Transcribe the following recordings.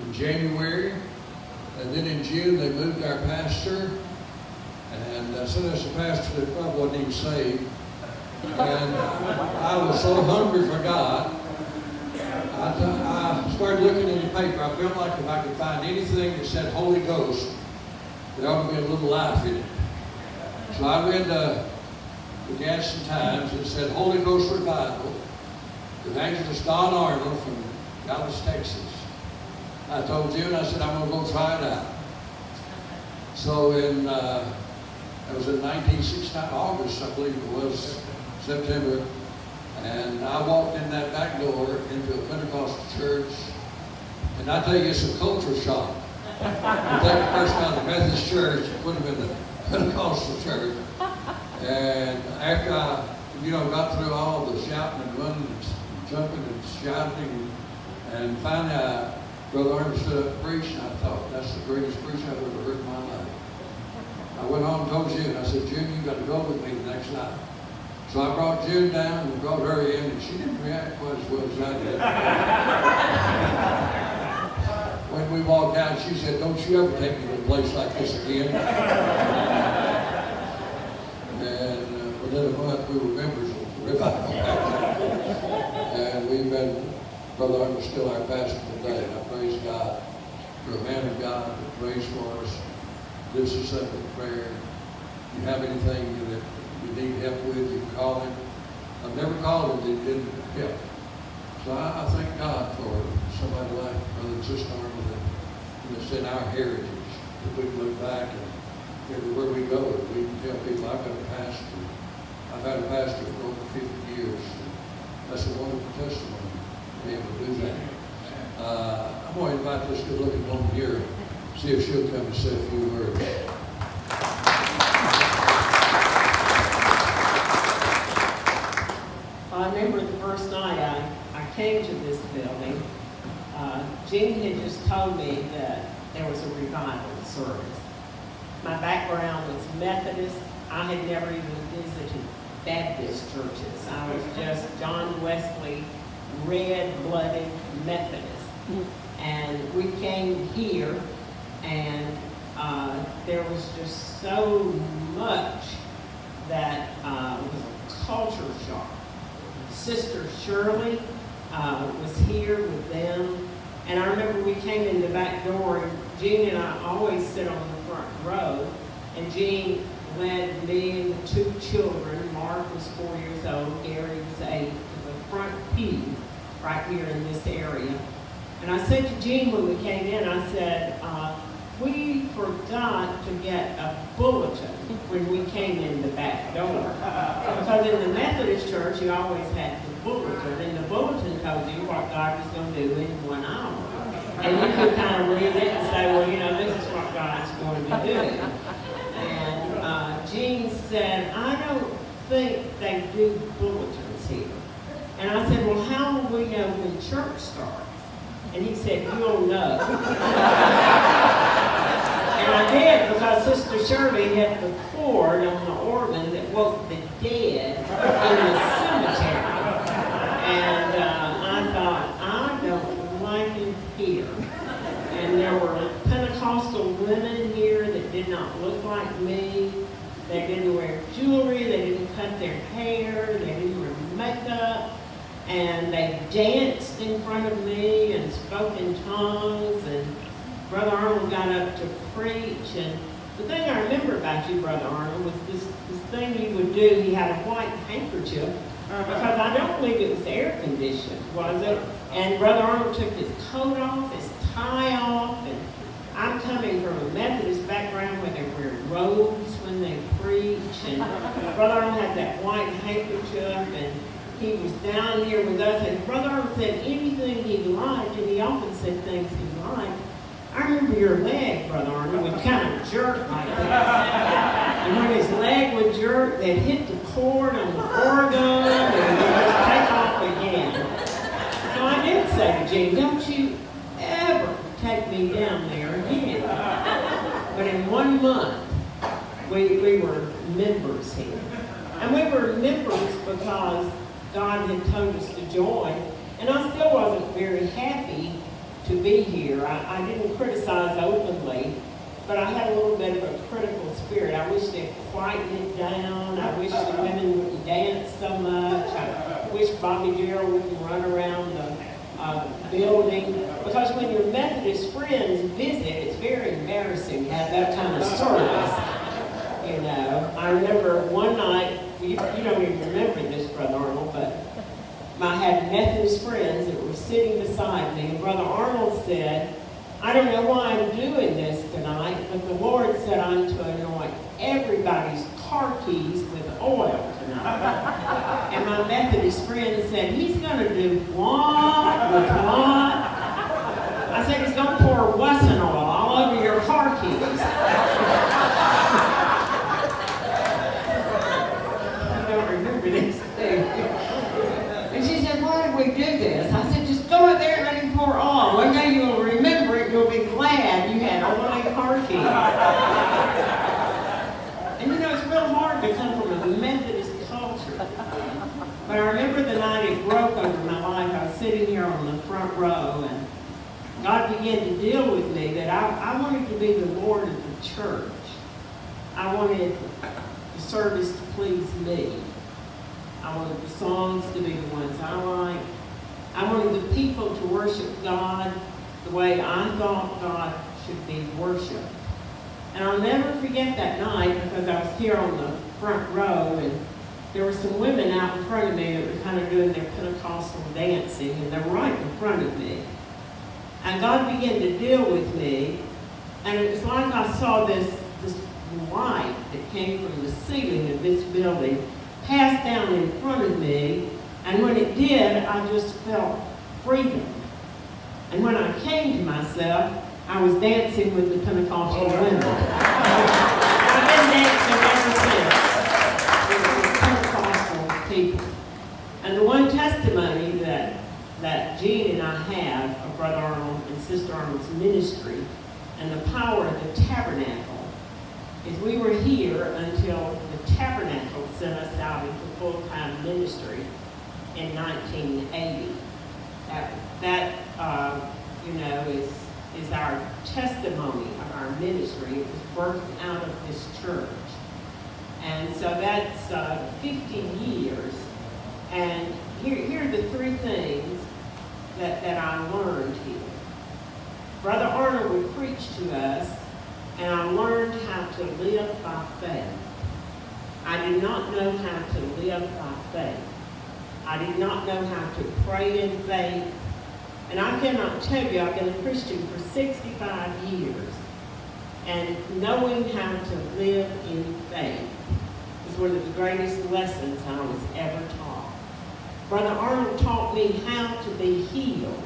in January. And then in June, they moved our pastor. And sent us a pastor that probably wasn't even saved. And I was so hungry for God, I started looking in the paper. I felt like if I could find anything that said Holy Ghost, there ought to be a little life in it. So I read the Gadsden Times. It said Holy Ghost Revival, Evangelist Don Arnold from Dallas, Texas. I told June, I said, I'm going to go try it out. So it was in 1969, August, I believe it was, September. And I walked in that back door into a Pentecostal church. And I tell you, it's a culture shock. You take a person out of the Methodist church and put them in the Pentecostal church. And after I, got through all the shouting and running and jumping and shouting, and finally Brother Arnold stood up and preached, and I thought, that's the greatest preach I've ever heard in my life. I went home and told June, I said, June, you got to go with me the next night. So I brought June down and brought her in, and she didn't react quite as well as I did. When we walked out, she said, don't you ever take me to a place like this again. And within a month, we were members of the Revival. And we've been, Brother Arnold's still our pastor today, and I praise God for a man of God that prays for us. This is simple prayer. If you have anything that you need help with, you can call him. I've never called him that didn't help. So I thank God for somebody like Brother and Sister Arnold that's in our heritage, that we can look back and everywhere we go, we can tell people, I've got a pastor. I've had a pastor for over 50 years. That's a wonderful testimony to be able to do that. I'm going to invite this good-looking woman here, see if she'll come and say a few words. I remember the first night I came to this building, Jean had just told me that there was a revival service. My background was Methodist. I had never even visited Baptist churches. I was just John Wesley, red-blooded Methodist. And we came here, and there was just so much that was a culture shock. Sister Shirley was here with them, and I remember we came in the back door, and Jean and I always sit on the front row, and Jean led me and the two children, Mark was 4 years old, Gary was 8, to the front pew right here in this area. And I said to Jean when we came in, I said, we forgot to get a bulletin when we came in the back door. Because in the Methodist church, you always had the bulletin, and the bulletin told you what God was going to do in 1 hour. And you could kind of read it and say, well, this is what God's going to do. And Jean said, I don't think they do bulletins here. And I said, well, how will we know when church starts? And he said, you'll know. And I did, because Sister Shirley had the cord on the organ that woke the dead in the cemetery. And I thought, I don't like it here. And there were Pentecostal women here that did not look like me. They didn't wear jewelry, they didn't cut their hair, they didn't wear makeup. And they danced in front of me and spoke in tongues, and Brother Arnold got up to preach. And the thing I remember about you, Brother Arnold, was this thing he would do. He had a white handkerchief, because I don't believe it was air conditioned, was it? And Brother Arnold took his coat off, his tie off, and I'm coming from a Methodist background where they wear robes when they preach, and Brother Arnold had that white handkerchief, and he was down here with us, and Brother Arnold said anything he liked, and he often said things he liked. I remember your leg, Brother Arnold, would kind of jerk like that. And when his leg would jerk, they'd hit the cord on the organ, and they'd just take off again. So I did say to Jean, don't you ever take me down there again. But in 1 month, we were members here. And we were members because God had told us to join, and I still wasn't very happy to be here. I didn't criticize openly, but I had a little bit of a critical spirit. I wish they'd quieten it down. I wish the women wouldn't dance so much. I wish Bobby Gerald wouldn't run around the building. Because when your Methodist friends visit, it's very embarrassing to have that kind of service. You know, I remember one night, you don't even remember this, Brother Arnold, but I had Methodist friends that were sitting beside me, and Brother Arnold said, I don't know why I'm doing this tonight, but the Lord said I'm to anoint everybody's car keys with oil tonight. And my Methodist friend said, he's going to do what with what? I said, he's going to pour Wesson oil all over your car keys. I don't remember this thing. And she said, why did we do this? I said, just go in there and let him pour oil. One day you'll remember it, you'll be glad you had oil in your car keys. And you know, it's real hard to come from a Methodist culture. But I remember the night it broke over my life. I was sitting here on the front row, and God began to deal with me that I wanted to be the Lord of the church. I wanted the service to please me. I wanted the songs to be the ones I liked. I wanted the people to worship God the way I thought God should be worshiped. And I'll never forget that night, because I was here on the front row, and there were some women out in front of me that were kind of doing their Pentecostal dancing, and they were right in front of me. And God began to deal with me, and it was like I saw this light that came from the ceiling of this building pass down in front of me, and when it did, I just felt freedom. And when I came to myself, I was dancing with the Pentecostal women. I've been dancing ever since with the Pentecostal people. And the one testimony that Gene and I have of Brother Arnold and Sister Arnold's ministry and the power of the Tabernacle is we were here until the Tabernacle sent us out into full-time ministry in 1980. That is our testimony of our ministry. It was birthed out of this church. And so that's 50 years. And here are the three things that I learned here. Brother Arnold would preach to us, and I learned how to live by faith. I did not know how to live by faith. I did not know how to pray in faith. And I cannot tell you, I've been a Christian for 65 years. And knowing how to live in faith is one of the greatest lessons I was ever taught. Brother Arnold taught me how to be healed.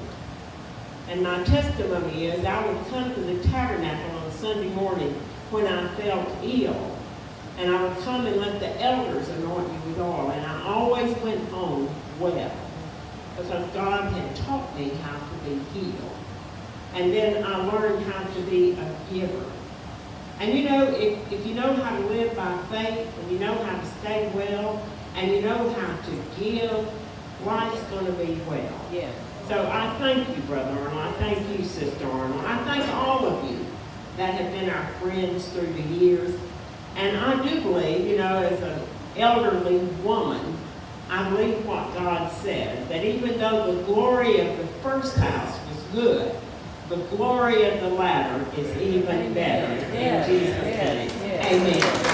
And my testimony is I would come to the Tabernacle on Sunday morning when I felt ill. And I would come and let the elders anoint me with oil. And I always went home well, because God had taught me how to be healed. And then I learned how to be a giver. And you know, if you know how to live by faith, and you know how to stay well, and you know how to give, life's going to be well. Yeah. So I thank you, Brother Arnold. I thank you, Sister Arnold. I thank all of you that have been our friends through the years. And I do believe, as an elderly woman, I believe what God says, that even though the glory of the first house was good, the glory of the latter is even better. In Jesus' name. Amen.